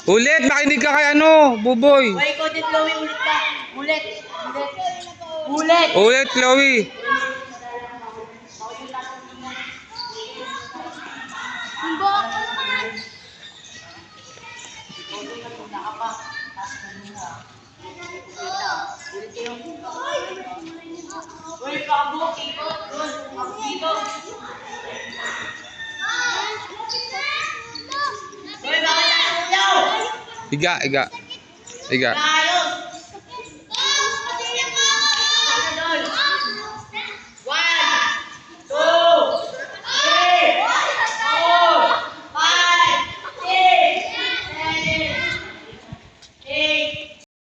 Ulit, makinig ka kay ano, Buboy. Uy, ikaw din, Chloe, ulit ka. Ulit. Ulit. Ulit, Chloe. Uy, pabuk, ikot. Dito. Uy, bakit ako? Iga. Tayo.